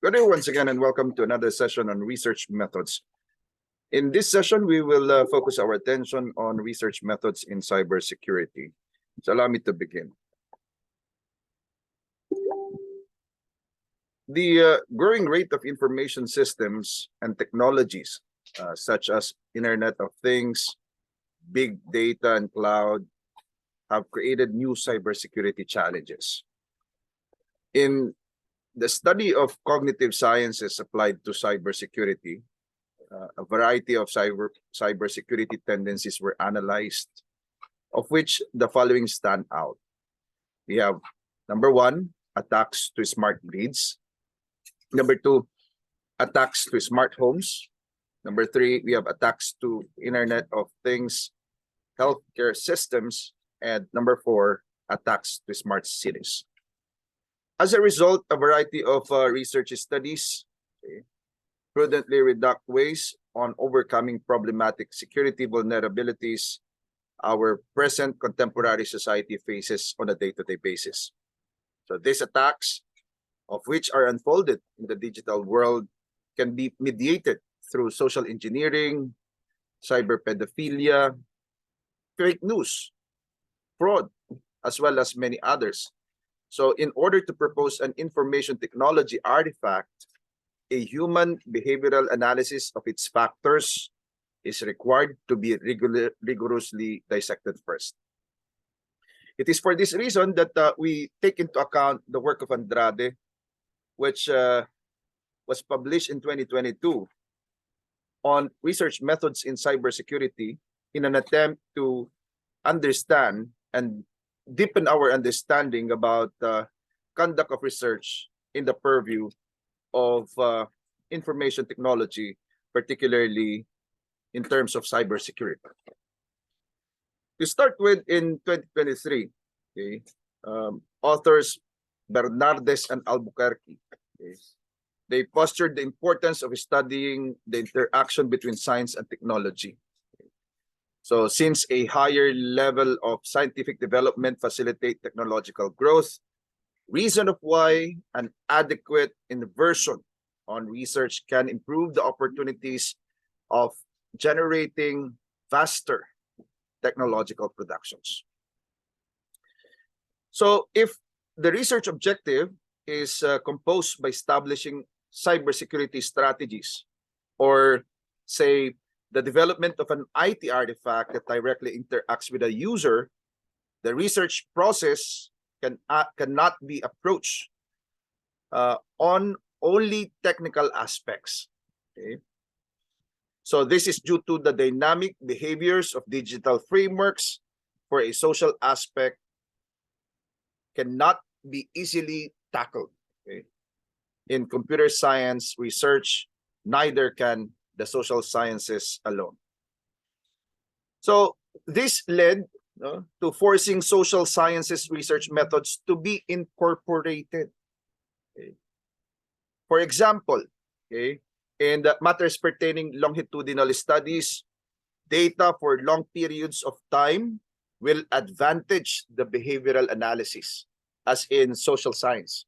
Good day once again and welcome to another session on research methods. In this session, we will focus our attention on research methods in cybersecurity. So allow me to begin. The growing rate of information systems and technologies such as Internet of Things, big data and cloud have created new cybersecurity challenges. In the study of cognitive sciences applied to cybersecurity, a variety of cybersecurity tendencies were analyzed, of which the following stand out. We have number one, attacks to smart grids. Number two, attacks to smart homes. Number three, we have attacks to Internet of Things, healthcare systems. And number four, attacks to smart cities. As a result, a variety of research studies prudently reduct ways on overcoming problematic security vulnerabilities our present contemporary society faces on a day-to-day basis. So these attacks, of which are unfolded in the digital world, can be mediated through social engineering, cyber pedophilia, fake news, fraud, as well as many others. So in order to propose an information technology artifact, a human behavioral analysis of its factors is required to be rigorously dissected first. It is for this reason that we take into account the work of Andrade, which was published in 2022 on research methods in cybersecurity in an attempt to understand and deepen our understanding about the conduct of research in the purview of information technology, particularly in terms of cybersecurity. To start with, in 2023, authors Bernardes and Albuquerque, they postured the importance of studying the interaction between science and technology. So since a higher level of scientific development facilitate technological growth, reason of why an adequate inversion on research can improve the opportunities of generating faster technological productions. So if the research objective is composed by establishing cybersecurity strategies, or say the development of an IT artifact that directly interacts with a user, the research process cannot be approached on only technical aspects. Okay? So this is due to the dynamic behaviors of digital frameworks, for a social aspect cannot be easily tackled. Okay? In computer science research, neither can the social sciences alone. So this led to forcing social sciences research methods to be incorporated. Okay. For example, in the matters pertaining longitudinal studies, data for long periods of time will advantage the behavioral analysis, as in social science.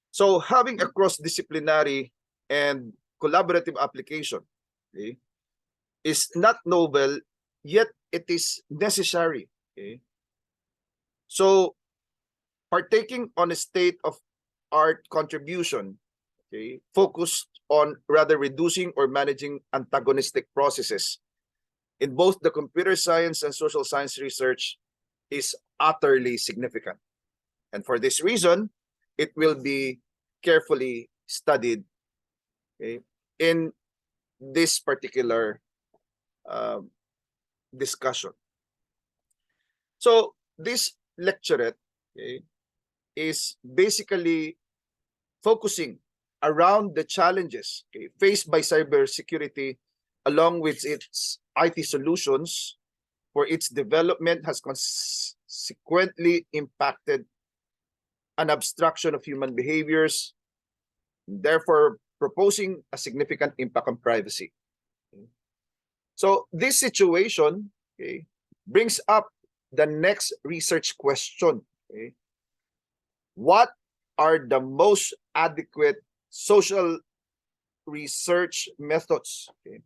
So having a cross-disciplinary and collaborative application is not novel, yet it is necessary. So partaking on a state-of-art contribution focused on rather reducing or managing antagonistic processes in both the computer science and social science research is utterly significant. And for this reason, it will be carefully studied in this particular discussion. So this lecturette is basically focusing around the challenges faced by cybersecurity along with its IT solutions, for its development has consequently impacted an abstraction of human behaviors, therefore proposing a significant impact on privacy. So this situation brings up the next research question. What are the most adequate social research methods, okay,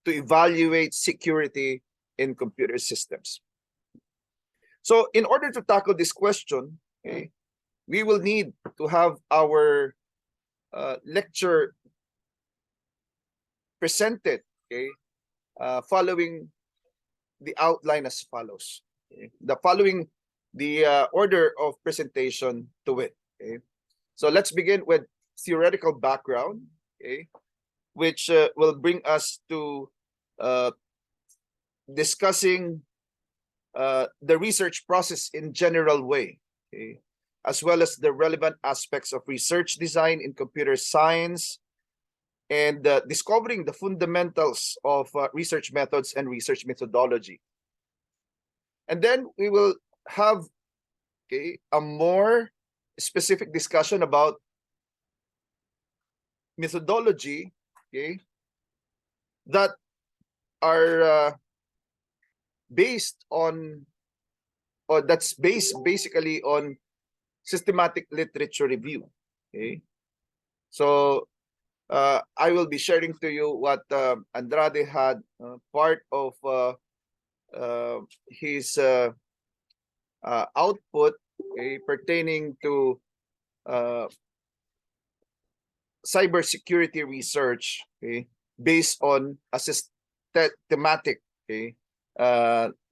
to evaluate security in computer systems. So in order to tackle this question, okay, we will need to have our lecture presented, okay, following the outline as follows. Okay? The following the order of presentation to it. Okay? So let's begin with theoretical background, okay, which will bring us to discussing the research process in general way, okay, as well as the relevant aspects of research design in computer science, and discovering the fundamentals of research methods and research methodology. And then we will have, okay, a more specific discussion about methodology, okay, that are based on, or that's based basically on systematic literature review. Okay, so I will be sharing to you what Andrade had part of his output, okay, pertaining to cybersecurity research, okay, based on a systematic, okay,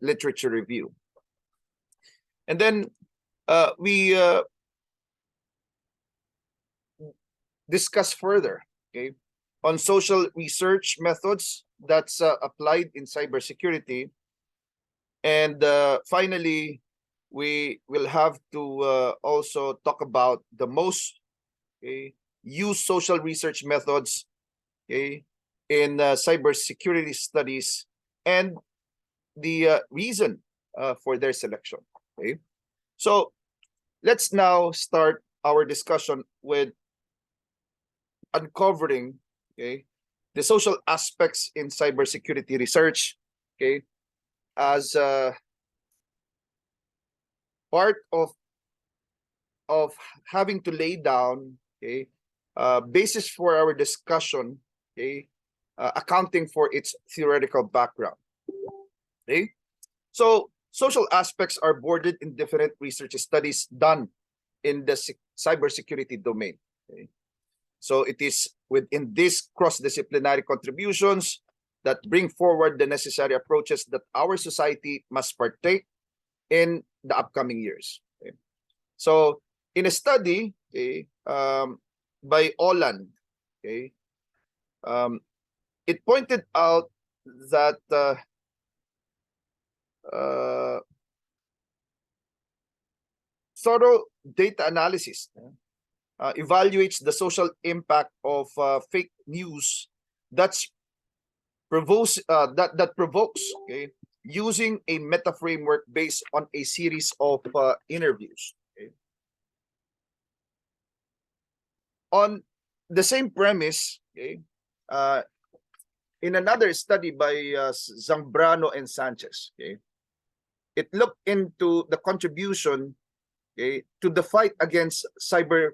literature review. And then we discuss further, okay, on social research methods that's applied in cybersecurity. And finally, we will have to also talk about the most, okay, used social research methods, okay, in cybersecurity studies, and the reason for their selection. Okay, so let's now start our discussion with uncovering, okay, the social aspects in cybersecurity research, okay, as part of having to lay down, okay, basis for our discussion, okay, accounting for its theoretical background. Okay, so social aspects are bordered in different research studies done in the cybersecurity domain. Okay, so it is within these cross-disciplinary contributions that bring forward the necessary approaches that our society must partake in the upcoming years. Okay, so in a study, okay, by Olan, okay, it pointed out that thorough data analysis evaluates the social impact of fake news that's that provokes, okay, using a meta framework based on a series of interviews. Okay. On the same premise, okay, in another study by Zambrano and Sanchez, okay, it looked into the contribution, okay, to the fight against cyber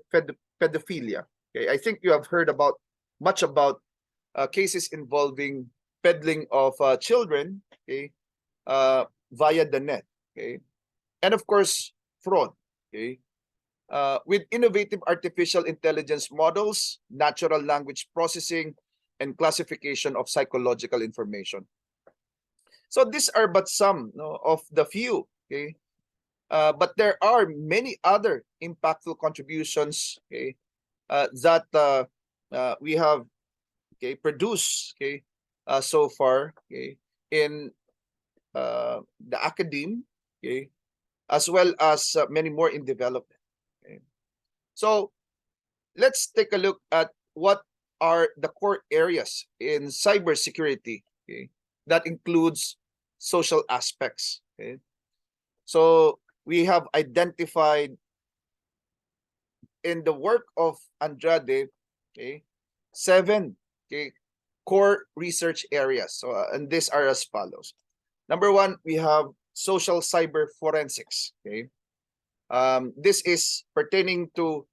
pedophilia. Okay, I think you have heard about much about cases involving peddling of children, okay, via the net, okay, and of course fraud, okay, with innovative artificial intelligence models, natural language processing, and classification of psychological information. So these are but some, no, of the few, okay, but there are many other impactful contributions, okay, that we have, okay, produced, okay, so far, okay, in the academe, okay, as well as many more in development. Okay. So let's take a look at what are the core areas in cybersecurity, okay, that includes social aspects. Okay. So we have identified in the work of Andrade, okay, 7, okay, core research areas. So and these are as follows. Number 1, we have social cyber forensics. Okay, this is pertaining to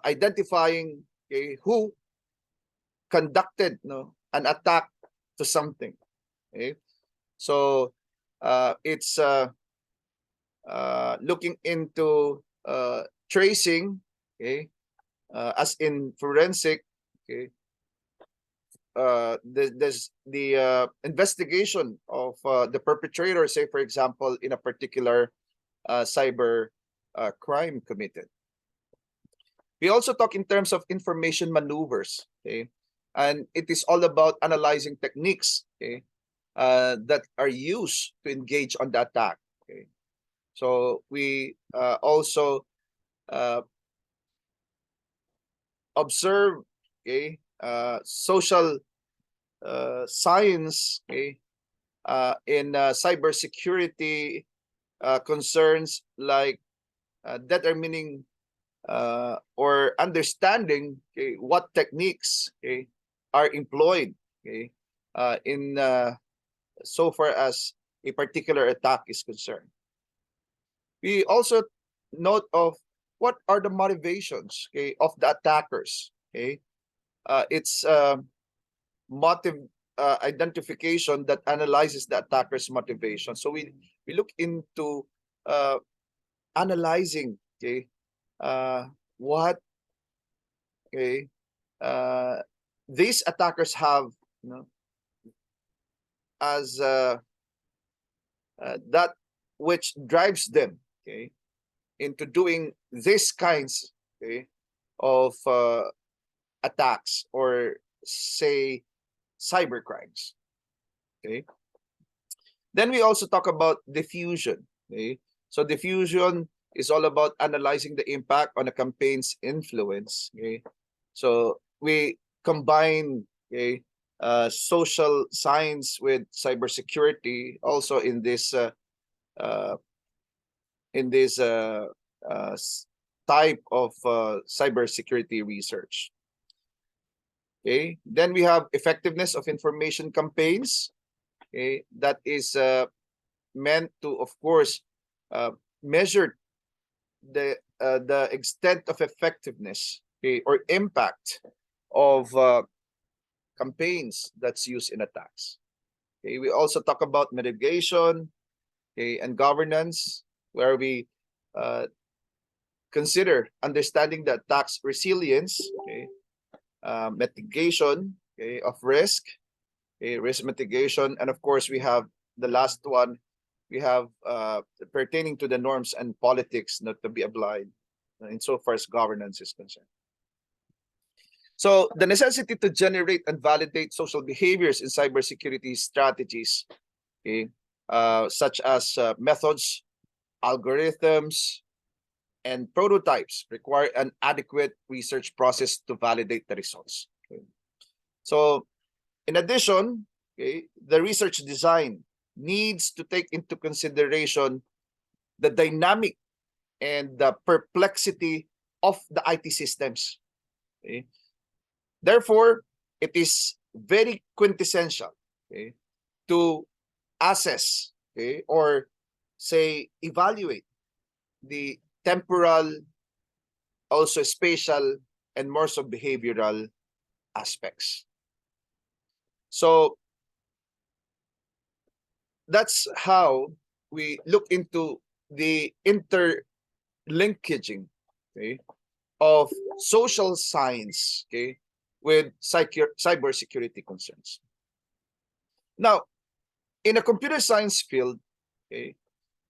identifying, okay, who conducted an attack to something. Okay, so it's looking into tracing, okay, as in forensic, okay, there's the investigation of the perpetrator, say for example, in a particular cyber crime committed. We also talk in terms of information maneuvers, okay, and it is all about analyzing techniques, okay, that are used to engage on the attack. Okay, so we also observe, okay, social science, okay, in cybersecurity concerns like determining or understanding, okay, what techniques, okay, are employed, okay, in so far as a particular attack is concerned. We also note of what are the motivations, okay, of the attackers. Okay, it's motive identification that analyzes the attacker's motivation. So we look into analyzing, okay, what, okay, these attackers have, as that which drives them, okay, into doing these kinds, okay, of attacks, or say cyber crimes. Okay, then we also talk about diffusion. Okay, so diffusion is all about analyzing the impact on a campaign's influence. Okay, so we combine, okay, social science with cybersecurity also in this uh, type of cybersecurity research. Okay, then we have effectiveness of information campaigns. Okay, that is meant to, of course, measure the extent of effectiveness, okay, or impact of campaigns that's used in attacks. Okay, we also talk about mitigation, okay, and governance, where we consider understanding the attack's resilience, okay, mitigation, okay, of risk, okay, risk mitigation, and of course we have the last one. We have pertaining to the norms and politics not to be applied insofar as governance is concerned. So the necessity to generate and validate social behaviors in cybersecurity strategies, okay, such as methods, algorithms, and prototypes require an adequate research process to validate the results. Okay. So in addition, okay, the research design needs to take into consideration the dynamic and the perplexity of the IT systems. Okay. Therefore, it is very quintessential, okay, to assess, okay, or say evaluate the temporal, also spatial, and more so behavioral aspects. So that's how we look into the interlinkaging, okay, of social science, okay, with cybersecurity concerns. Now, in a computer science field, okay,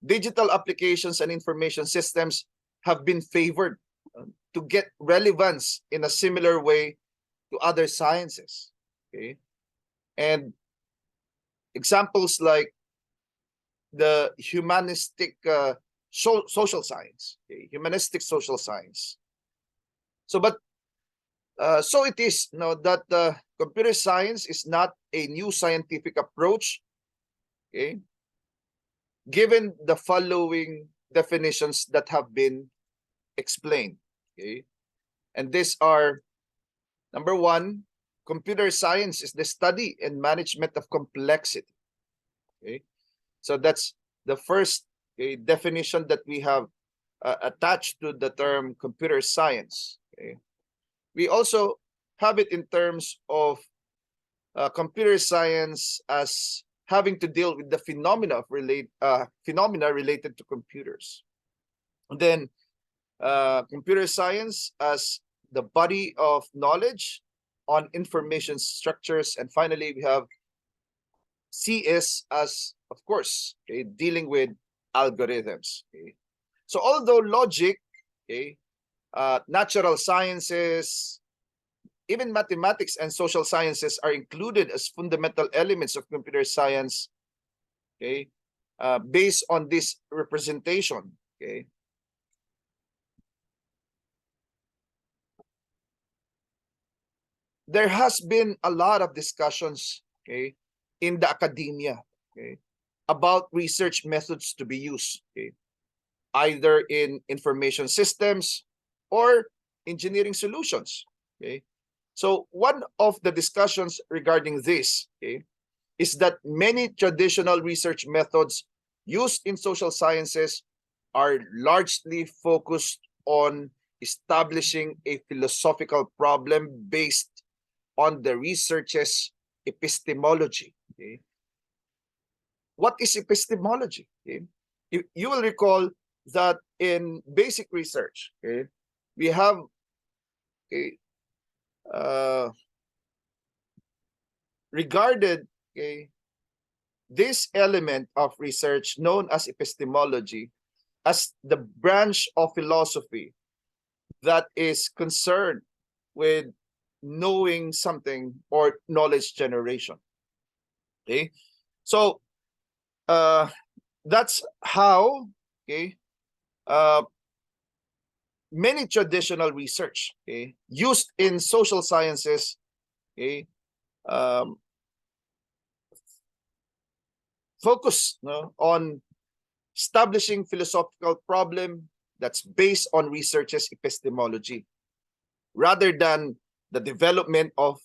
digital applications and information systems have been favored to get relevance in a similar way to other sciences. Okay, and examples like the humanistic social science, okay, humanistic social science. So, but so it is, that computer science is not a new scientific approach, okay, given the following definitions that have been explained. Okay, and these are: number one, computer science is the study and management of complexity. Okay, so that's the first, okay, definition that we have attached to the term computer science. Okay, We also have it in terms of computer science as having to deal with the phenomena related to computers. And then computer science as the body of knowledge on information structures. And finally, we have CS as, of course, okay, dealing with algorithms. Okay. So although logic, okay, natural sciences, even mathematics and social sciences are included as fundamental elements of computer science, okay, based on this representation, okay. There has been a lot of discussions, okay, in the academia, okay, about research methods to be used, okay, either in information systems or engineering solutions, okay. So one of the discussions regarding this, okay, is that many traditional research methods used in social sciences are largely focused on establishing a philosophical problem based on the research's epistemology. Okay? What is epistemology? Okay? You will recall that in basic research, okay, we have okay, regarded okay, this element of research known as epistemology as the branch of philosophy that is concerned with knowing something or knowledge generation. Okay, so that's how okay many traditional research okay used in social sciences okay um, focus no, on establishing philosophical problem that's based on research's epistemology rather than the development of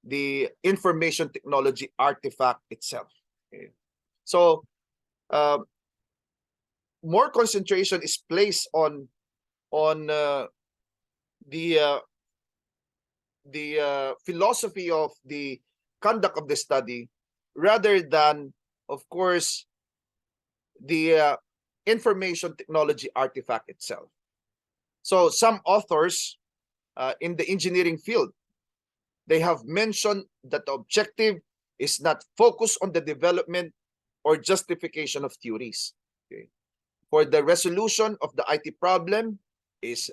the information technology artifact itself. Okay. So more concentration is placed on the philosophy of the conduct of the study rather than, of course, the information technology artifact itself. So some authors in the engineering field, they have mentioned that the objective is not focused on the development or justification of theories. Okay. For the resolution of the IT problem is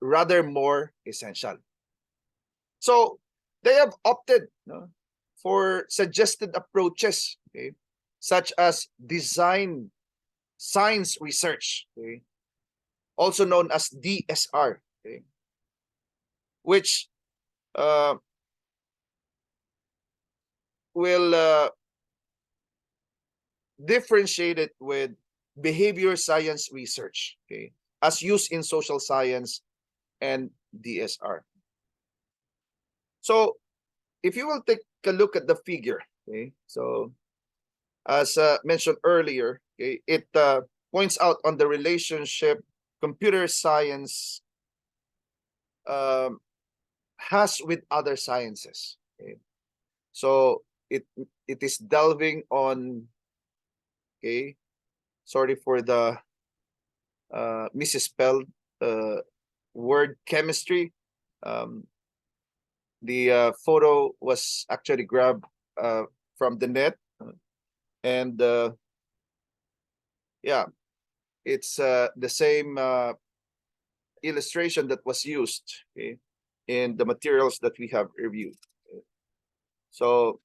rather more essential. So they have opted no, for suggested approaches, okay, such as design science research, okay, also known as DSR, okay, which will differentiate it with behavior science research, okay, as used in social science and DSR. So if you will take a look at the figure, okay, so as mentioned earlier, okay, it points out on the relationship computer science has with other sciences. Okay? So it is delving on, okay, sorry for the misspelled word chemistry. The photo was actually grabbed from the net, and yeah, it's the same illustration that was used, okay, in the materials that we have reviewed. Okay. So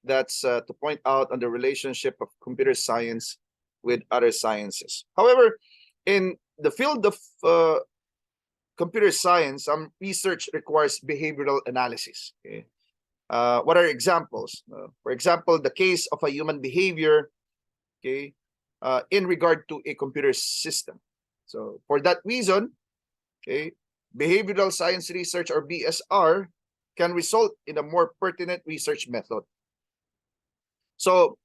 that's to point out on the relationship of computer science with other sciences. However, in the field of computer science, some research requires behavioral analysis. Okay. What are examples? For example, the case of a human behavior, okay, in regard to a computer system. So for that reason, okay, behavioral science research or BSR can result in a more pertinent research method. So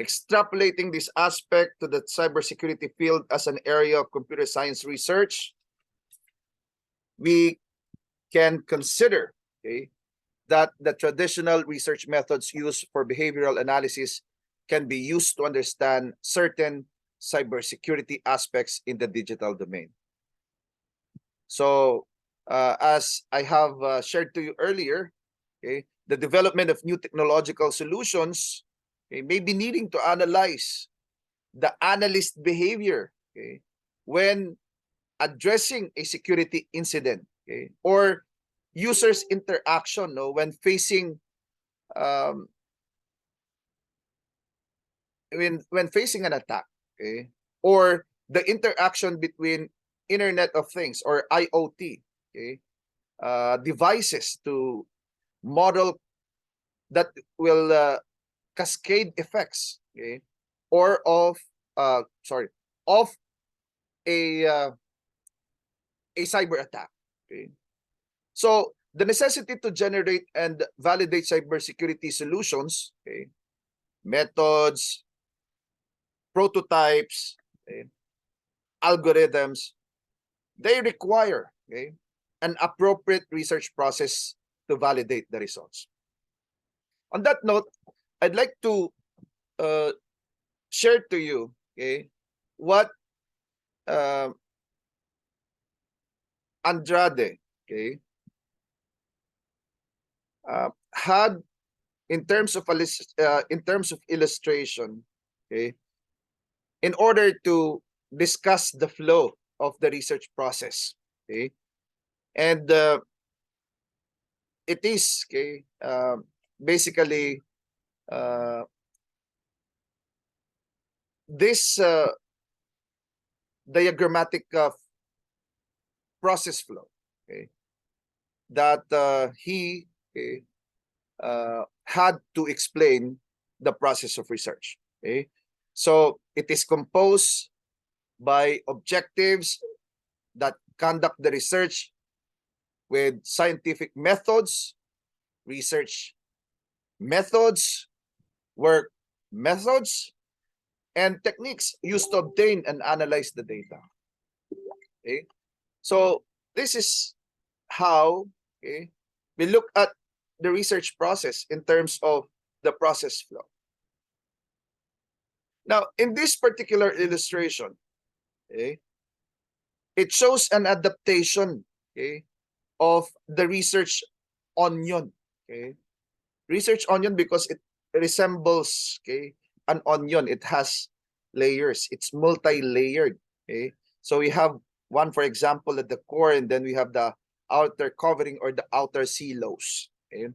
extrapolating this aspect to the cybersecurity field as an area of computer science research, we can consider, okay, that the traditional research methods used for behavioral analysis can be used to understand certain cybersecurity aspects in the digital domain. So, as I have shared to you earlier, okay, the development of new technological solutions, okay, may be needing to analyze the analyst behavior, okay, when addressing a security incident, okay, or users interaction, no, when facing um, when facing an attack, okay, or the interaction between Internet of Things or IoT, okay, devices to model that will cascade effects, okay, or of of a uh, a cyber attack. Okay, so the necessity to generate and validate cybersecurity solutions, okay, methods, prototypes, okay, algorithms, they require, okay, an appropriate research process to validate the results. On that note, I'd like to uh, share to you, okay, what uh, Andrade, okay, had in terms of illustration, okay, in order to discuss the flow of the research process, okay, and it is, okay, basically uh, this diagrammatic process flow, okay, that he, okay, had to explain the process of research. Okay, so it is composed by objectives that conduct the research with scientific methods, research methods, work methods, and techniques used to obtain and analyze the data. Okay, so this is how, okay, we look at the research process in terms of the process flow. Now, in this particular illustration, okay, it shows an adaptation, okay, of the research onion. Okay, research onion because it resembles, okay, an onion. It has layers. It's multi-layered. Okay, so we have one, for example, at the core, and then we have the outer covering or the outer silos. Okay,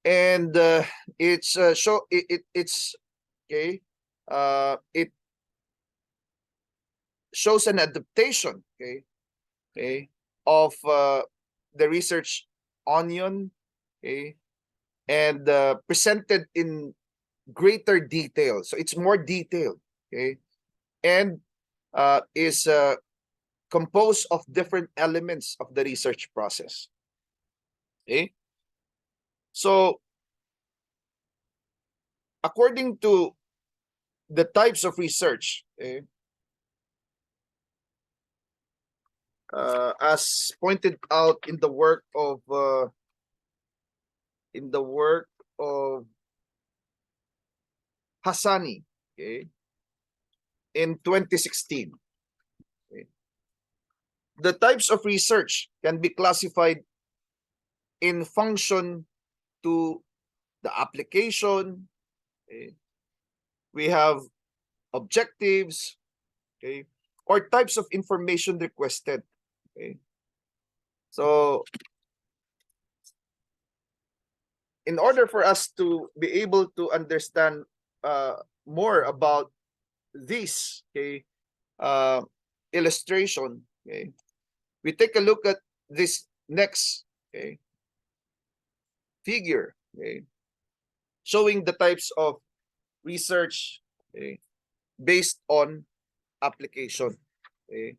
and it's it's okay. It shows an adaptation, okay, okay, of the research onion, okay, and presented in greater detail. So it's more detailed, okay, and is composed of different elements of the research process. Okay, so according to the types of research, okay, as pointed out in the work of Hassani, okay, in 2016. Okay. The types of research can be classified in function to the application. Okay. We have objectives, okay, or types of information requested. Okay. So in order for us to be able to understand more about this, okay, uh, illustration, okay, we take a look at this next, okay, figure, okay, showing the types of research, okay, based on application, okay,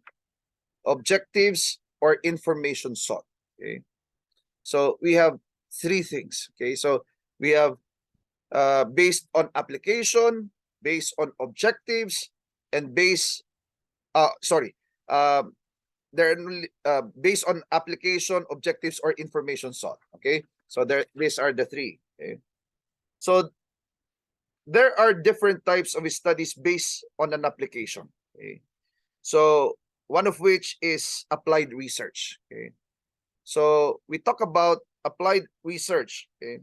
objectives or information sought. Okay, so we have three things. Okay, so we have based on application, based on objectives, and based um, they're based on application, objectives, or information sought. Okay, so these are the three. Okay, so there are different types of studies based on an application. Okay, so one of which is applied research. Okay, so we talk about applied research, okay,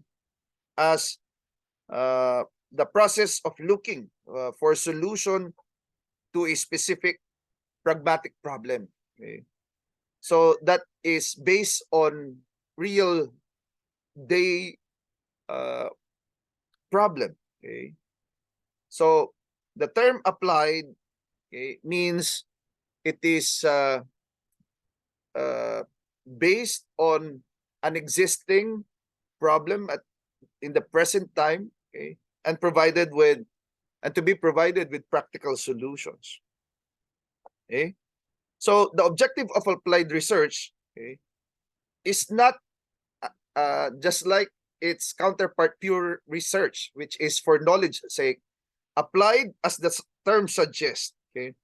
as the process of looking for a solution to a specific pragmatic problem. Okay, so that is based on real day problem. Okay, so the term applied, okay, means it is based on an existing problem in the present time, okay, and to be provided with practical solutions. Okay, so the objective of applied research, okay, is not just like its counterpart, pure research, which is for knowledge sake. Applied, as the term suggests, okay,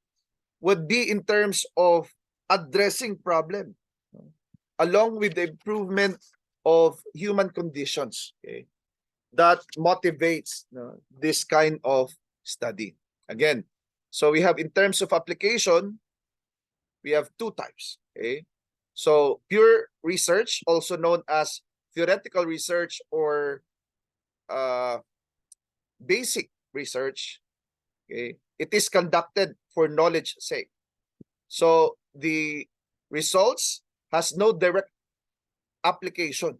would be in terms of addressing problem along with the improvement of human conditions, okay, that motivates this kind of study. Again, so we have, in terms of application, we have two types. Okay, so pure research, also known as theoretical research or basic research. Okay, it is conducted for knowledge sake. So the results has no direct application.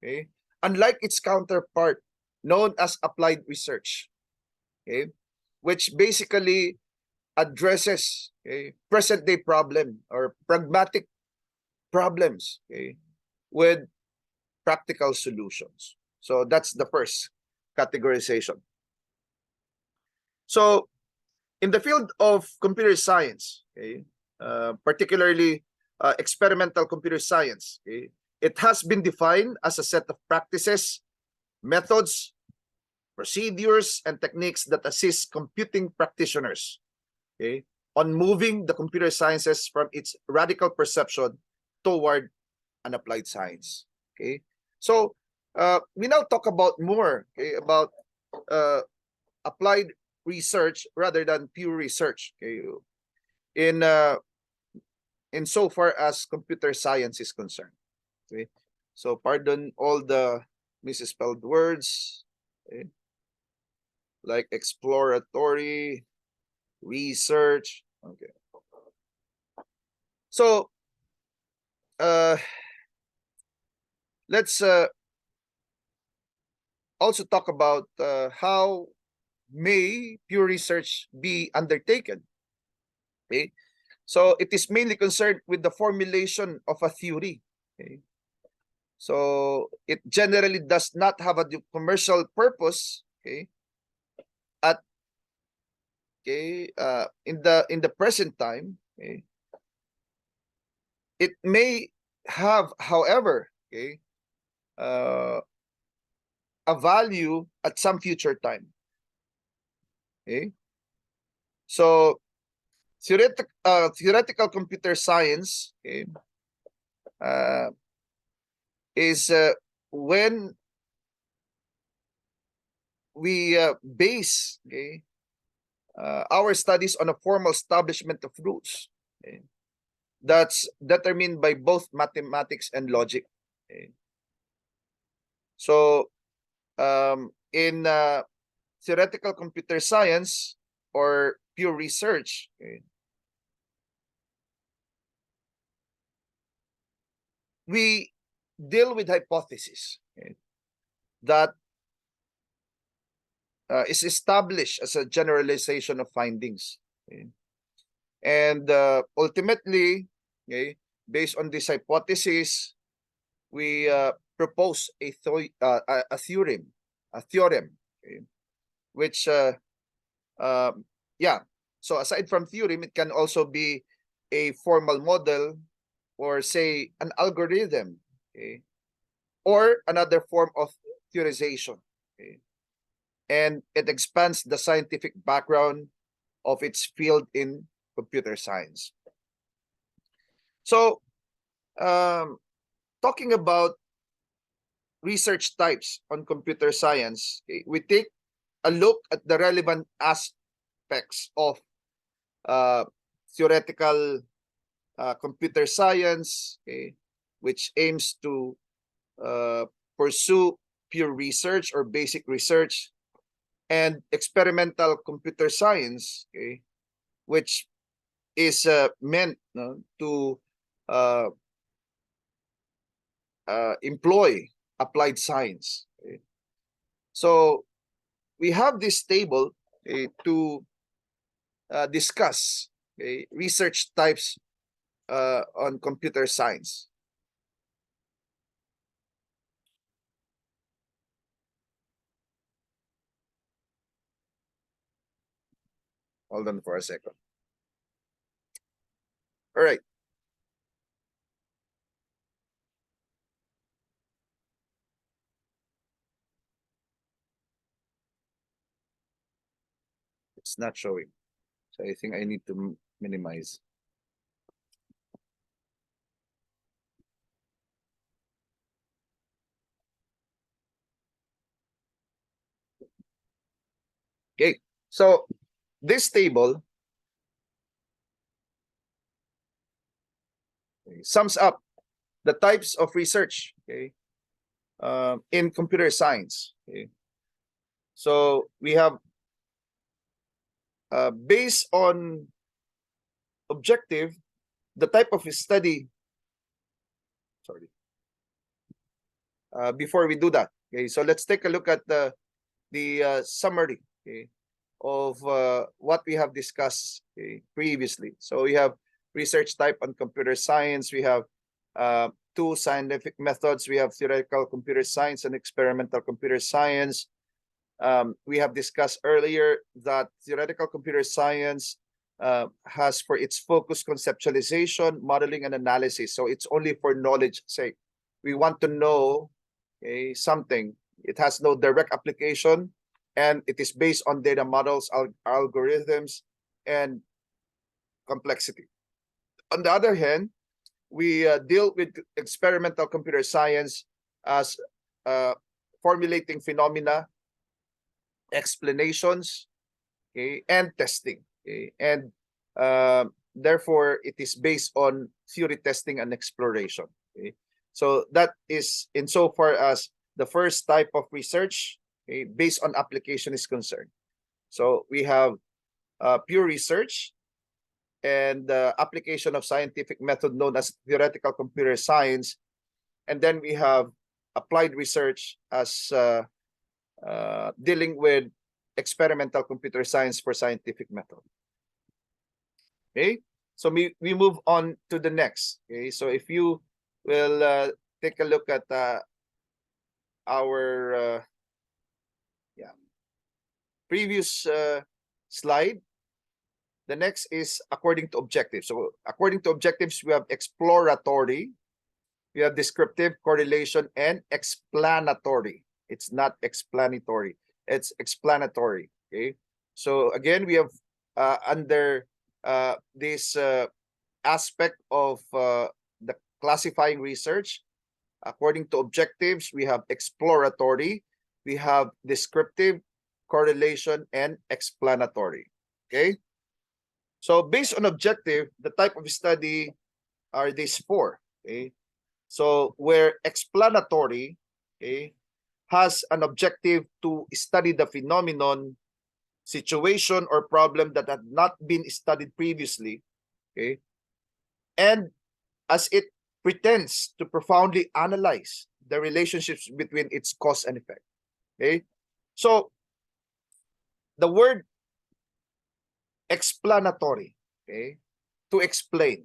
Okay, unlike its counterpart known as applied research. Okay, which basically addresses, okay, present day problem or pragmatic problems, okay, with practical solutions. So that's the first categorization. So in the field of computer science, okay, particularly experimental computer science, okay, it has been defined as a set of practices, methods, procedures, and techniques that assist computing practitioners, okay, on moving the computer sciences from its radical perception toward an applied science. Okay, so we now talk about more, okay, about applied research rather than pure research. Okay, in so far as computer science is concerned. Okay, so pardon all the misspelled words, okay, like exploratory research. Okay, so let's also talk about how may pure research be undertaken. Okay, so it is mainly concerned with the formulation of a theory. Okay, so it generally does not have a commercial purpose. Okay, at in the present time. Okay, it may have, however, okay, a value at some future time. Okay, so theoretical computer science, okay, is when we base, okay, our studies on a formal establishment of rules, okay, that's determined by both mathematics and logic. Okay, so in theoretical computer science or pure research, okay, we deal with hypothesis, okay, that is established as a generalization of findings. Okay, and ultimately, okay, based on this hypothesis, we propose a theorem, okay, which yeah. So aside from theorem, it can also be a formal model, or say an algorithm, okay, or another form of theorization. Okay, and it expands the scientific background of its field in computer science. So, talking about research types on computer science, we take a look at the relevant aspects of uh, theoretical computer science, which aims to pursue pure research or basic research, and experimental computer science, which is meant to uh, employ applied science. So we have this table to discuss research types on computer science. Hold on for a second. All right. It's not showing. So I think I need to minimize. Okay. So this table sums up the types of research in computer science. So we have based on objective, the type of study. Sorry. Before we do that, so let's take a look at the summary of what we have discussed previously. So we have research type on computer science. We have two scientific methods. We have theoretical computer science and experimental computer science. We have discussed earlier that theoretical computer science has for its focus conceptualization, modeling, and analysis. So it's only for knowledge sake. We want to know something. It has no direct application, and it is based on data models, algorithms, and complexity. On the other hand, we deal with experimental computer science as formulating phenomena, explanations, and testing. And therefore, it is based on theory testing and exploration. So that is insofar as the first type of research based on application is concerned. So we have pure research and application of scientific method known as theoretical computer science. And then we have applied research as dealing with experimental computer science for scientific method. Okay, so we move on to the next. Okay, so if you will take a look at our previous slide, the next is according to objectives. So according to objectives, we have exploratory, we have descriptive, correlation, and explanatory. It's not explanatory, it's explanatory. Okay, so again, we have under this aspect of the classifying research, according to objectives, we have exploratory, we have descriptive, correlation, and explanatory. Okay, so based on objective, the type of study are these four. Okay, so where explanatory has an objective to study the phenomenon, situation, or problem that had not been studied previously, and as it pretends to profoundly analyze the relationships between its cause and effect. So the word explanatory, to explain,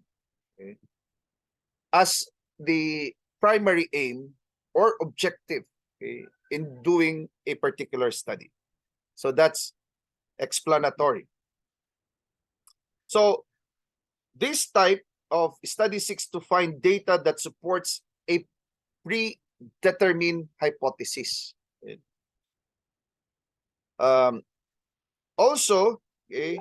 as the primary aim or objective in doing a particular study. So that's explanatory. So this type of study seeks to find data that supports a predetermined hypothesis. Also, it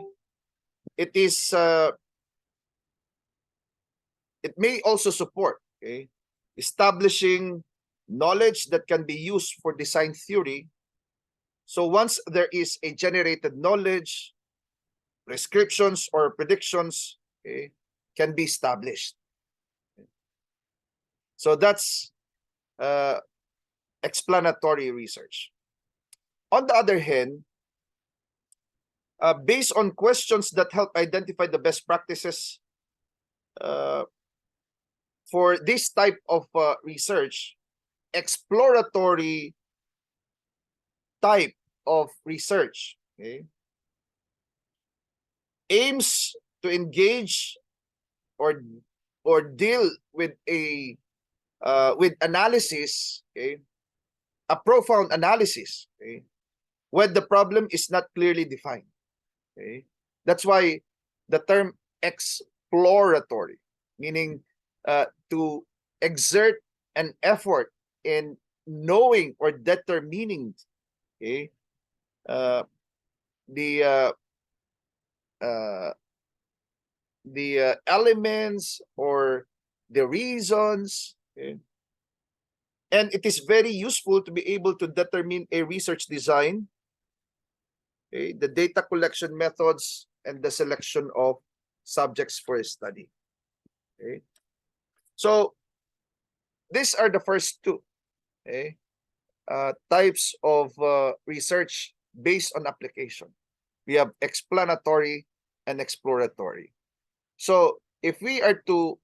It may also support, okay, establishing knowledge that can be used for design theory. So once there is a generated knowledge, prescriptions or predictions, okay, can be established. So that's explanatory research. On the other hand, based on questions that help identify the best practices for this type of research, exploratory type of research, okay, aims to engage or deal with a with analysis, okay, a profound analysis, okay, when the problem is not clearly defined. Okay, that's why the term exploratory, meaning to exert an effort in knowing or determining, okay, the uh, elements or the reasons, okay? And it is very useful to be able to determine a research design, okay, the data collection methods, and the selection of subjects for a study. Okay, so these are the first two, okay, types of research based on application. We have explanatory and exploratory. So if we are to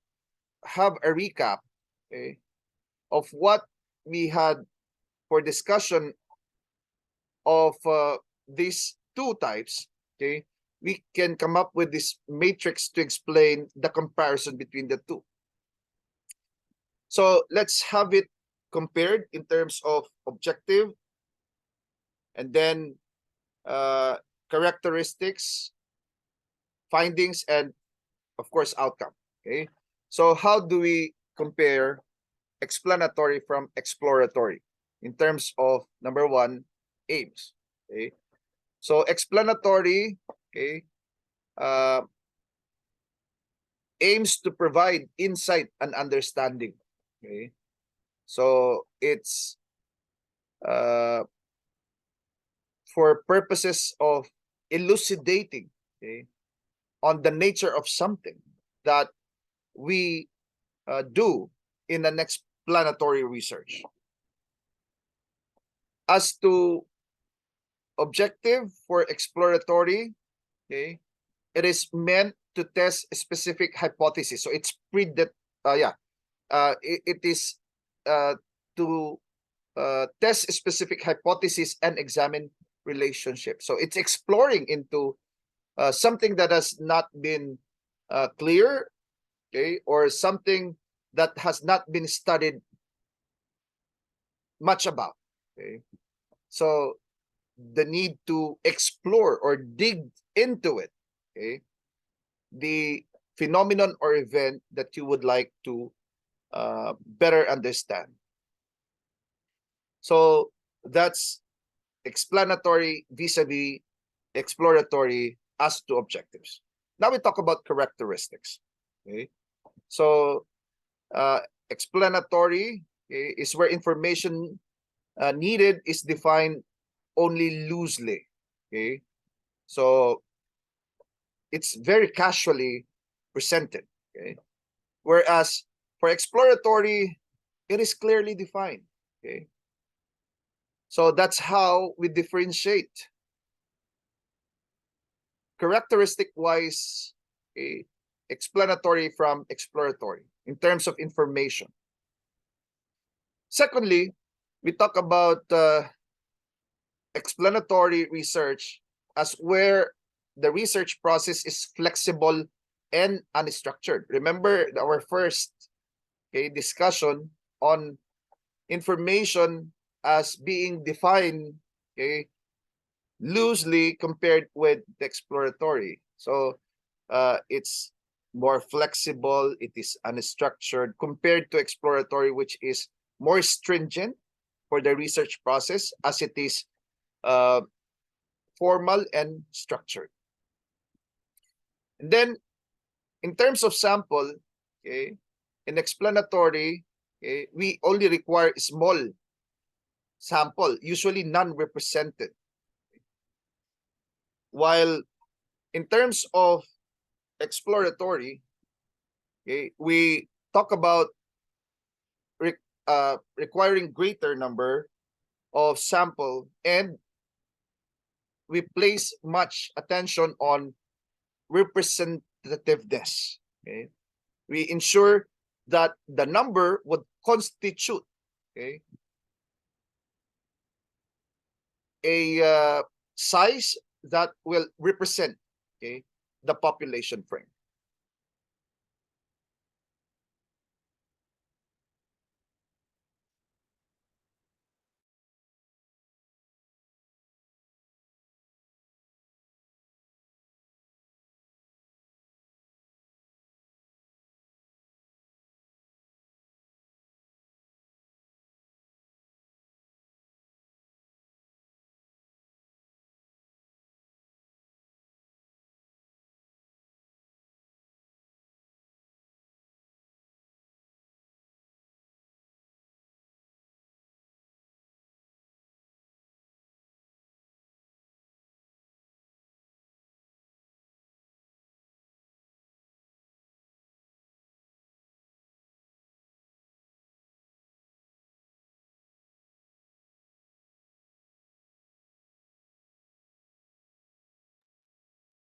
have a recap, okay, of what we had for discussion of these two types, okay, we can come up with this matrix to explain the comparison between the two. So let's have it compared in terms of objective and then characteristics, findings, and of course outcome. Okay, so how do we compare explanatory from exploratory in terms of number one, aims? Okay, so explanatory, okay, aims to provide insight and understanding. Okay, so it's for purposes of elucidating, okay, on the nature of something that we do in an explanatory research. As to objective for exploratory, okay, it is meant to test a specific hypothesis. So it's it is to test a specific hypothesis and examine relationships. So it's exploring into something that has not been clear, okay, or something that has not been studied much about. Okay, so the need to explore or dig into it, okay, the phenomenon or event that you would like to better understand. So that's explanatory vis-a-vis exploratory as to objectives. Now we talk about characteristics. Okay, so explanatory, okay, is where information needed is defined only loosely. Okay, so it's very casually presented. Okay, whereas for exploratory, it is clearly defined. Okay, so that's how we differentiate characteristic wise, okay, explanatory from exploratory in terms of information. Secondly, we talk about explanatory research as where the research process is flexible and unstructured. Remember our first, okay, discussion on information as being defined, okay, loosely compared with the exploratory. So it's more flexible, it is unstructured compared to exploratory, which is more stringent for the research process as it is formal and structured. And then in terms of sample, okay, In explanatory, we only require small sample, usually non-represented. While in terms of exploratory, we talk about requiring greater number of sample, and we place much attention on representativeness. Okay? We ensure that the number would constitute, okay, a size that will represent, okay, the population frame.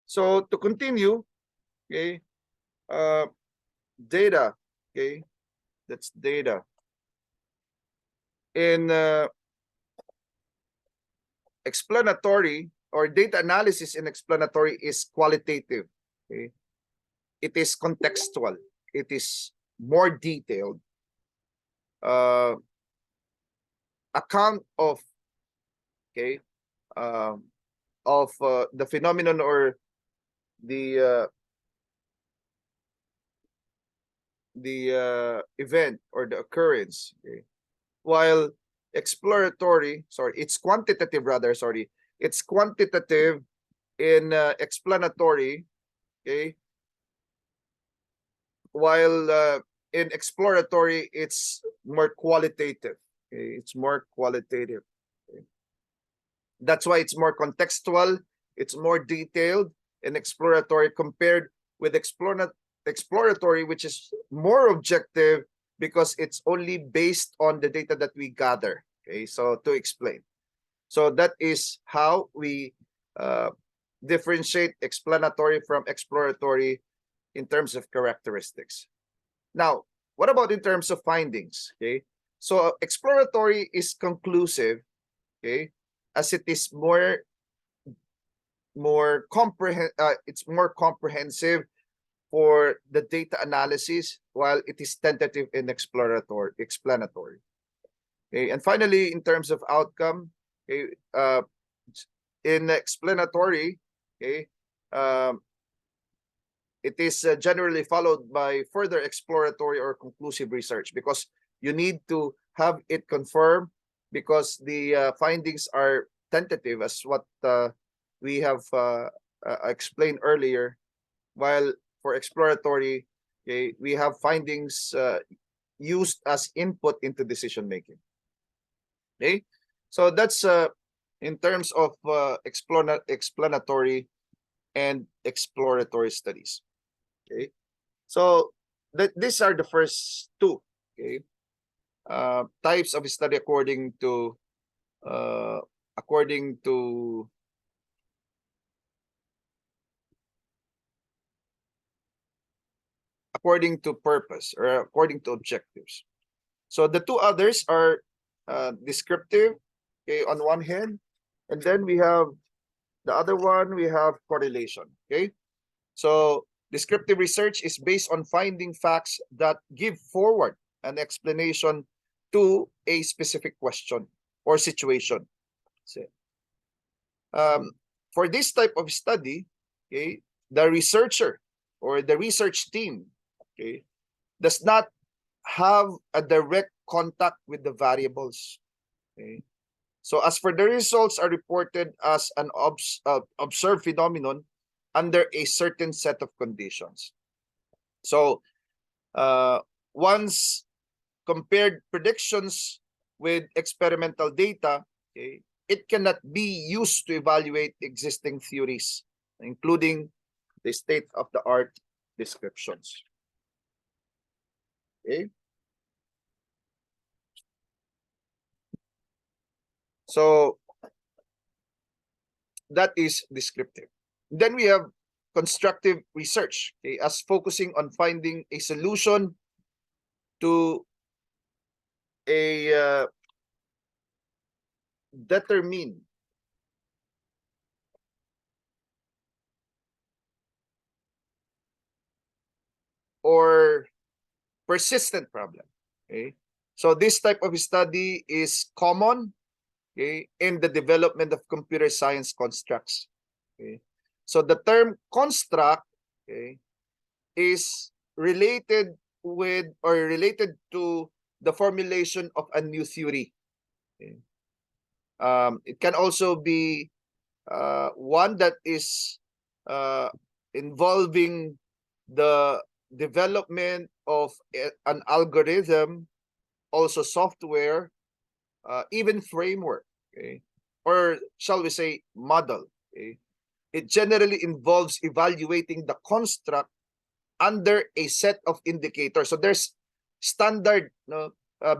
So to continue, okay, data, okay, that's data. In explanatory or data analysis in explanatory is qualitative. Okay, it is contextual. It is more detailed. Account of, okay, the phenomenon or the event or the occurrence. Okay? While exploratory, sorry, it's quantitative rather, sorry, it's quantitative in explanatory, okay, while in exploratory it's more qualitative. Okay? It's more qualitative. Okay? That's why it's more contextual, it's more detailed in exploratory compared with exploratory, which is more objective because it's only based on the data that we gather. Okay, so to explain. So that is how we differentiate explanatory from exploratory in terms of characteristics. Now, what about in terms of findings? Okay, so exploratory is conclusive, okay, as it is it's more comprehensive for the data analysis, while it is tentative in explanatory. Okay, and finally, in terms of outcome, okay, in explanatory, okay, it is generally followed by further exploratory or conclusive research, because you need to have it confirmed, because the findings are tentative, as what we have explained earlier, while for exploratory, okay, we have findings used as input into decision making. Okay, so that's in terms of explanatory and exploratory studies. Okay, so these are the first two, okay, types of study according to according to purpose, or according to objectives. So the two others are descriptive, okay, on one hand, and then we have the other one, we have correlation. Okay, so descriptive research is based on finding facts that give forward an explanation to a specific question or situation. So, for this type of study, okay, the researcher or the research team, okay, does not have a direct contact with the variables. Okay, so as for the results are reported as an observed phenomenon under a certain set of conditions. So once compared predictions with experimental data, okay, it cannot be used to evaluate existing theories, including the state-of-the-art descriptions. Okay. So that is descriptive. Then we have constructive research, okay, as focusing on finding a solution to a determine or persistent problem. Okay, so this type of study is common, okay, in the development of computer science constructs. Okay, so the term construct, okay, is related with or related to the formulation of a new theory. Okay. It can also be one that is involving the development of an algorithm, also software, even framework, okay, or shall we say model. Okay. It generally involves evaluating the construct under a set of indicators. So there's standard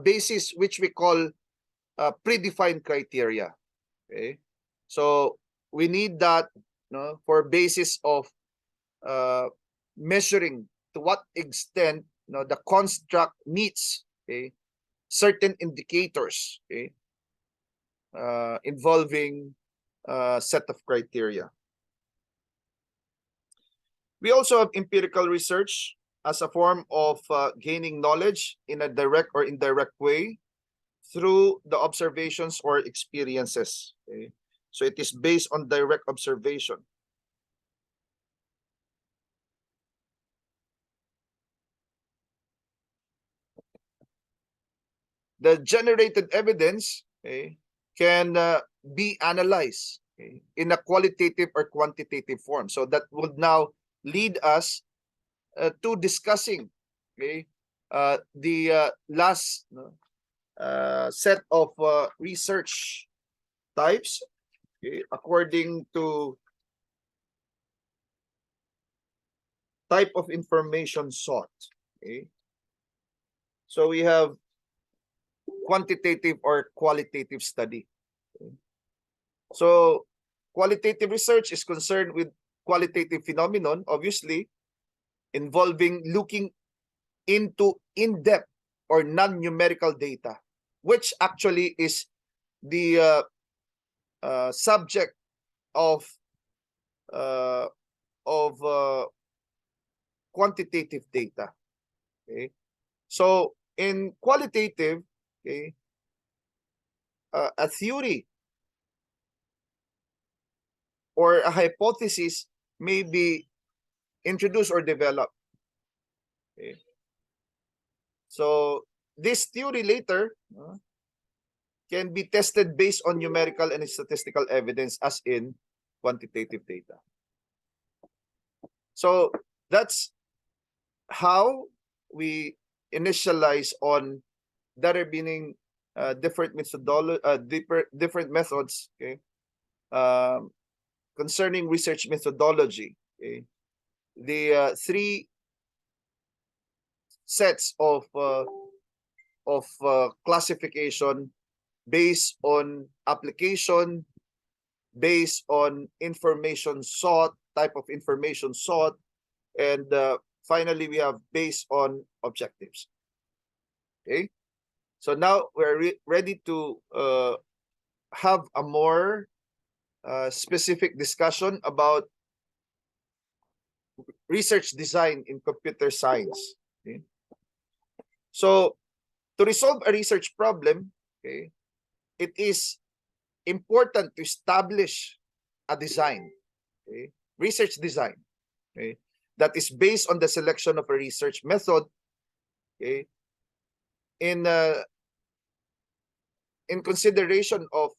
basis which we call predefined criteria. Okay, so we need that for basis of uh, measuring to what extent the construct meets, okay, certain indicators, okay, involving a set of criteria. We also have empirical research as a form of gaining knowledge in a direct or indirect way through the observations or experiences. Okay? So it is based on direct observation. The generated evidence, okay, can be analyzed, okay, in a qualitative or quantitative form. So that would now lead us to discussing, okay, the last set of research types, okay, according to type of information sought. Okay, so we have quantitative or qualitative study. Okay. So qualitative research is concerned with qualitative phenomenon, obviously, involving looking into in-depth or non-numerical data, which actually is the subject of uh, quantitative data. Okay, so in qualitative, okay, a theory or a hypothesis may be introduced or developed. Okay, so this theory later can be tested based on numerical and statistical evidence, as in quantitative data. So that's how we initialize on determining different methodology, different methods, okay, concerning research methodology. Okay, the three sets of classification based on application, based on information sought, type of information sought, and finally we have based on objectives. Okay, so now we're ready to have a more specific discussion about research design in computer science. Okay, so to resolve a research problem, okay, it is important to establish a design, okay, research design, okay, that is based on the selection of a research method, okay, in consideration of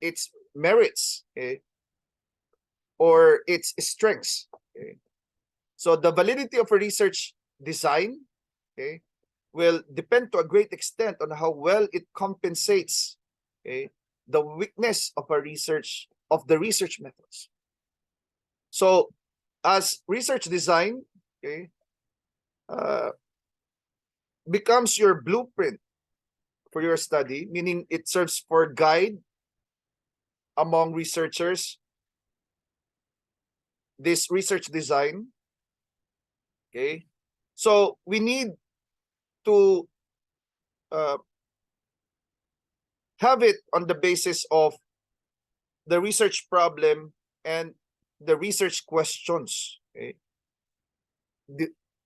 its merits, okay, or its strengths. Okay. So the validity of a research design, okay, will depend to a great extent on how well it compensates, okay, the weakness of the research methods. So as research design, okay, becomes your blueprint for your study, meaning it serves for guide among researchers, this research design, okay, so we need to have it on the basis of the research problem and the research questions, okay,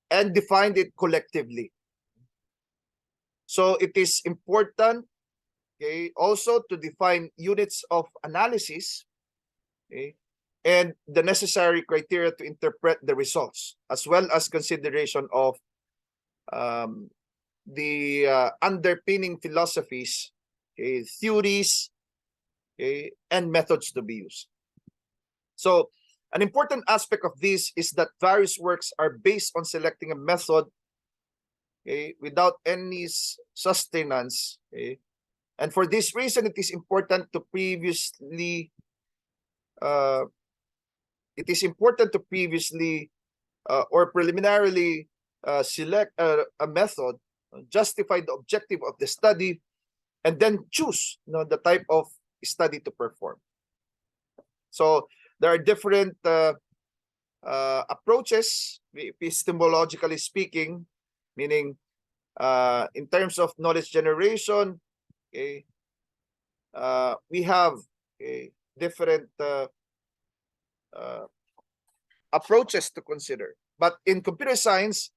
and define it collectively. So it is important, okay, also to define units of analysis, okay, and the necessary criteria to interpret the results, as well as consideration of the underpinning philosophies, okay, theories, okay, and methods to be used. So an important aspect of this is that various works are based on selecting a method, okay, without any sustenance, okay? And for this reason, it is important to previously or preliminarily select a method, justify the objective of the study, and then choose, the type of study to perform. So there are different approaches, epistemologically speaking, meaning in terms of knowledge generation, okay, we have different approaches to consider. But in computer science,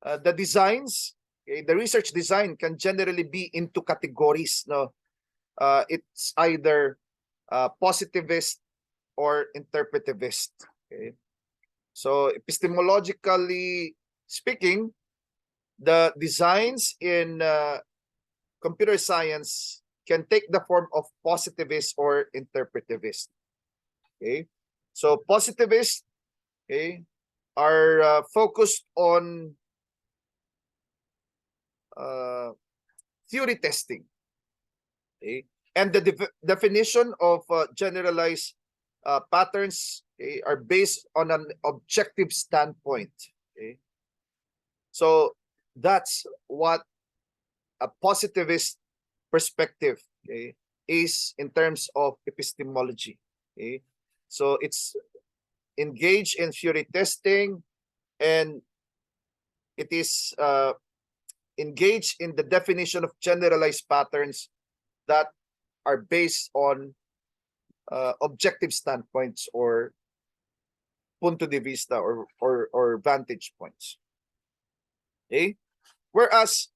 the designs, okay, the research design can generally be into categories. No, it's either positivist or interpretivist. Okay? So epistemologically speaking, the designs in computer science can take the form of positivist or interpretivist. Okay, so positivists, okay, are focused on theory testing, okay, and the definition of generalized patterns, okay, are based on an objective standpoint. Okay, so that's what a positivist perspective, okay, is in terms of epistemology. Okay, so it's engaged in theory testing, and it is engaged in the definition of generalized patterns that are based on objective standpoints or punto de vista or vantage points. Okay, whereas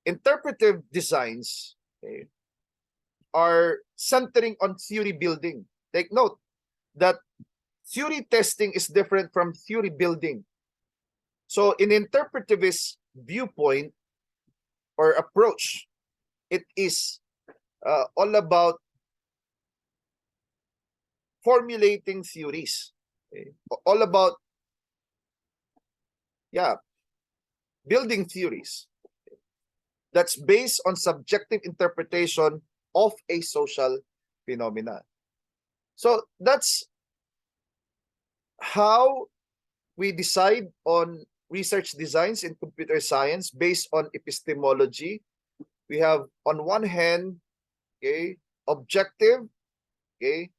interpretive designs, okay, are centering on theory building. Take note that theory testing is different from theory building. So in interpretivist viewpoint or approach, it is all about formulating theories, okay? All about building theories that's based on subjective interpretation of a social phenomena. So that's how we decide on research designs in computer science based on epistemology. We have on one hand, okay, objective, okay,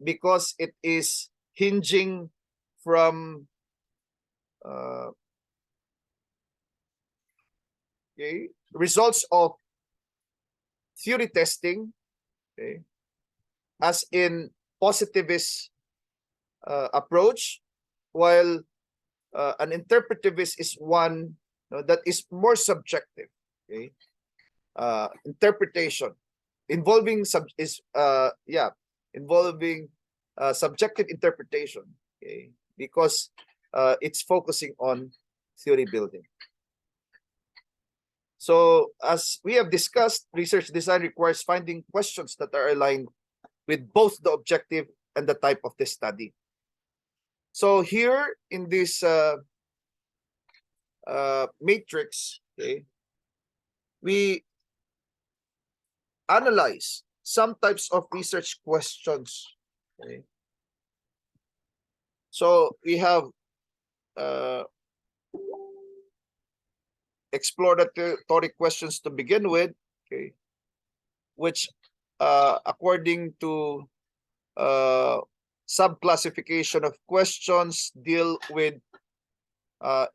because it is hinging from okay, results of theory testing, okay, as in positivist approach, while an interpretivist is one that is more subjective, okay, interpretation involving subjective interpretation, okay, because it's focusing on theory building. So as we have discussed, research design requires finding questions that are aligned with both the objective and the type of the study. So here in this matrix, okay, we analyze some types of research questions. Okay. So we have exploratory questions to begin with, okay, which according to subclassification of questions deal with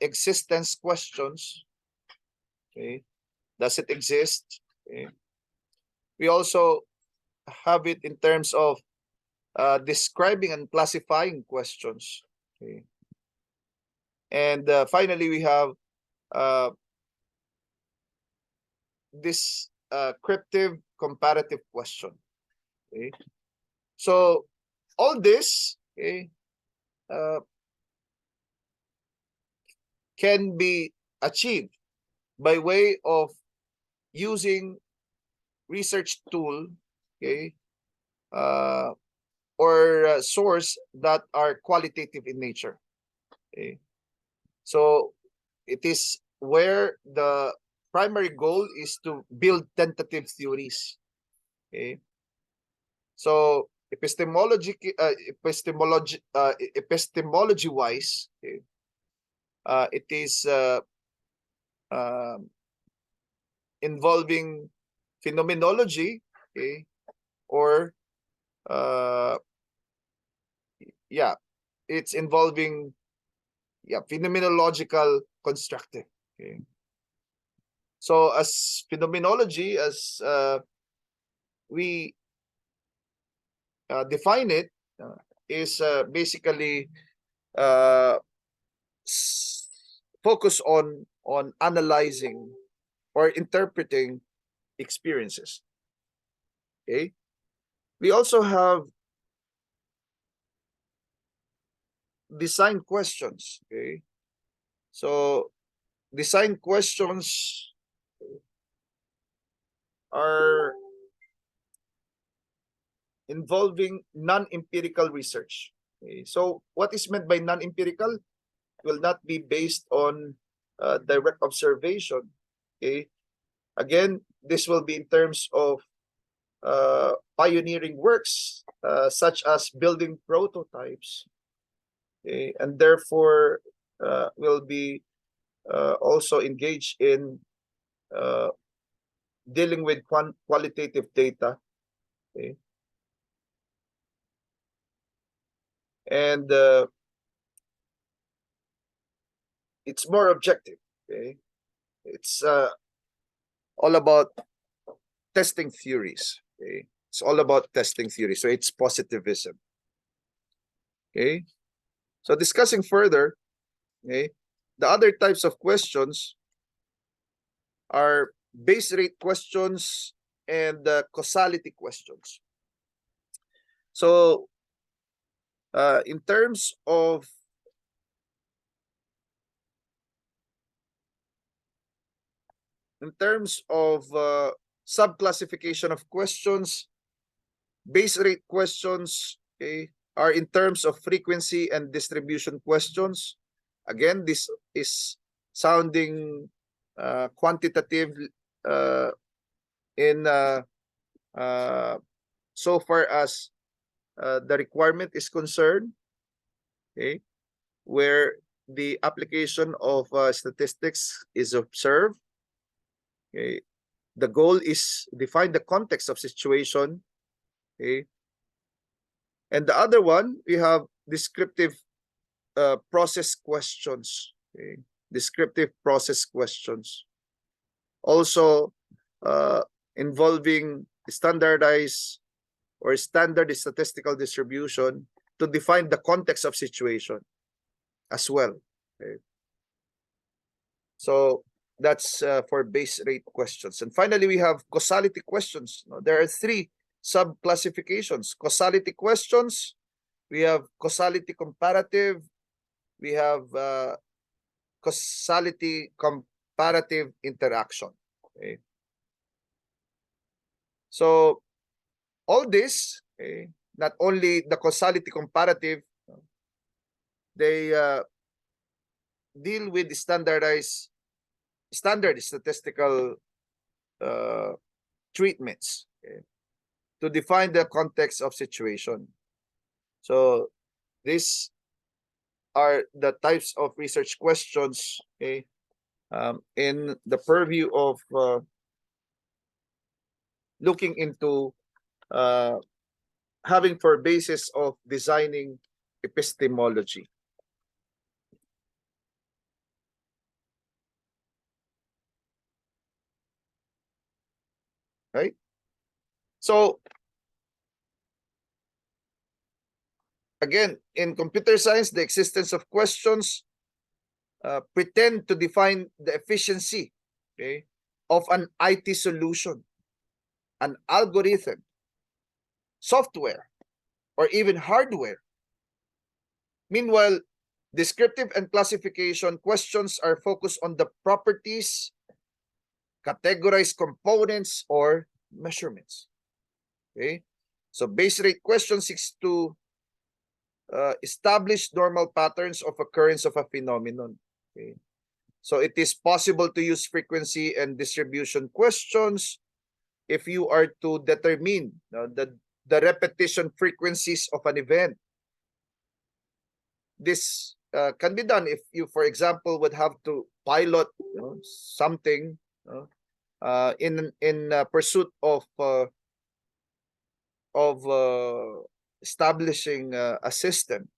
existence questions. Okay, does it exist? Okay. We also have it in terms of describing and classifying questions. Okay. And finally, we have descriptive comparative question. Okay. So all this, okay, can be achieved by way of using research tool, okay, or source that are qualitative in nature. Okay. So it is where the primary goal is to build tentative theories. Okay. So epistemology wise, okay, it is involving phenomenology, okay, or yeah, it's involving phenomenological constructive. Okay. So as phenomenology, as we define it, is basically focus on analyzing or interpreting experiences. Okay. We also have design questions. Okay. So design questions are involving non-empirical research. Okay. So what is meant by non-empirical? Will not be based on direct observation. Okay. Again, this will be in terms of pioneering works such as building prototypes, okay, and therefore will be also engaged in dealing with qualitative data, okay, and it's more objective. Okay, it's all about testing theories. Okay, it's all about testing theories. So it's positivism. Okay, so discussing further, okay, the other types of questions are base rate questions and causality questions. So in terms of subclassification of questions, base rate questions, okay, are in terms of frequency and distribution questions. Again, this is sounding quantitative in so far as the requirement is concerned, okay, where the application of statistics is observed. Okay, the goal is define the context of situation. Okay, and the other one we have descriptive process questions. Okay, descriptive process questions, also involving standardized or standard statistical distribution to define the context of situation as well. Okay. So that's for base rate questions. And finally, we have causality questions. There are three sub-classifications. Causality questions, we have causality comparative, we have causality comparative interaction. Okay. So all this, okay, not only the causality comparative, they deal with standard statistical treatments, okay, to define the context of situation. So these are the types of research questions, okay, in the purview of looking into having for basis of designing epistemology. Right? So again, in computer science, the existence of questions pretend to define the efficiency, okay, of an IT solution, an algorithm, software, or even hardware. Meanwhile, descriptive and classification questions are focused on the properties, categorized components, or measurements. Okay, so base rate question seeks to establish normal patterns of occurrence of a phenomenon. Okay, so it is possible to use frequency and distribution questions if you are to determine the repetition frequencies of an event. This can be done if you, for example, would have to pilot something in pursuit of establishing a system.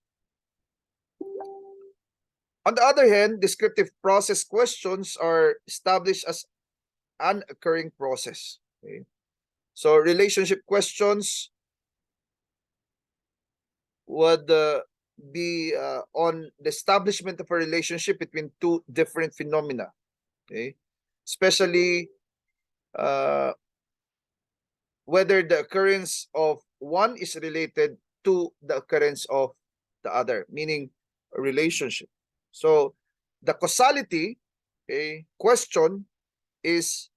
On the other hand, descriptive process questions are established as an occurring process. Okay? So relationship questions would be on the establishment of a relationship between two different phenomena. Okay? Especially whether the occurrence of one is related to the occurrence of the other, meaning a relationship. So the causality, okay, question is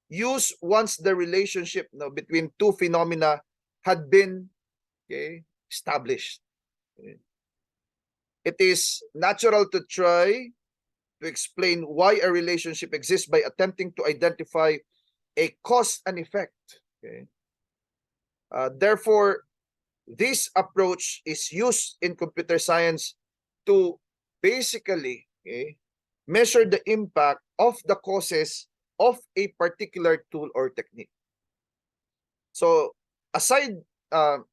used once the relationship between two phenomena had been, okay, established. Okay. It is natural to try to explain why a relationship exists by attempting to identify a cause and effect. Okay. Therefore, this approach is used in computer science to basically, okay, measure the impact of the causes of a particular tool or technique. So aside an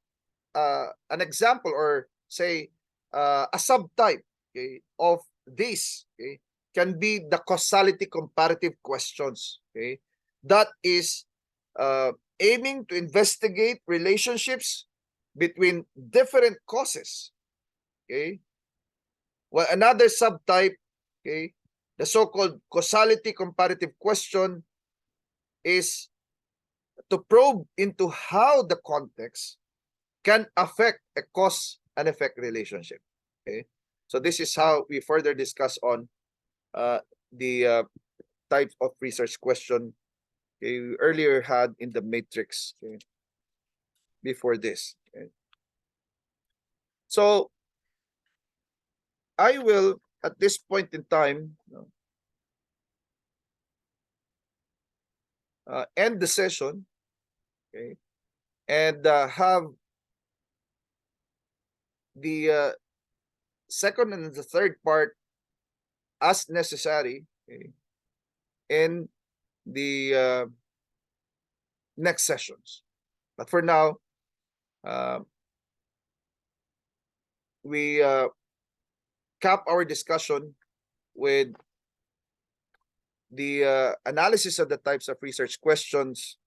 example, or say a subtype, okay, of this, okay, can be the causality comparative questions, okay, that is aiming to investigate relationships between different causes. Okay. Well, another subtype, okay, the so-called causality comparative question, is to probe into how the context can affect a cause and effect relationship. Okay. So this is how we further discuss on the type of research question we earlier had in the matrix, okay, before this. Okay. So I will, at this point in time, end the session, okay, and have the second and the third part as necessary, okay, in the next sessions. But for now, we cap our discussion with the analysis of the types of research questions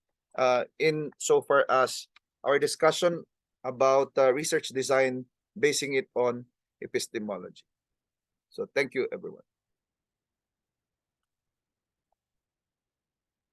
in so far as our discussion about research design, basing it on epistemology. So thank you, everyone.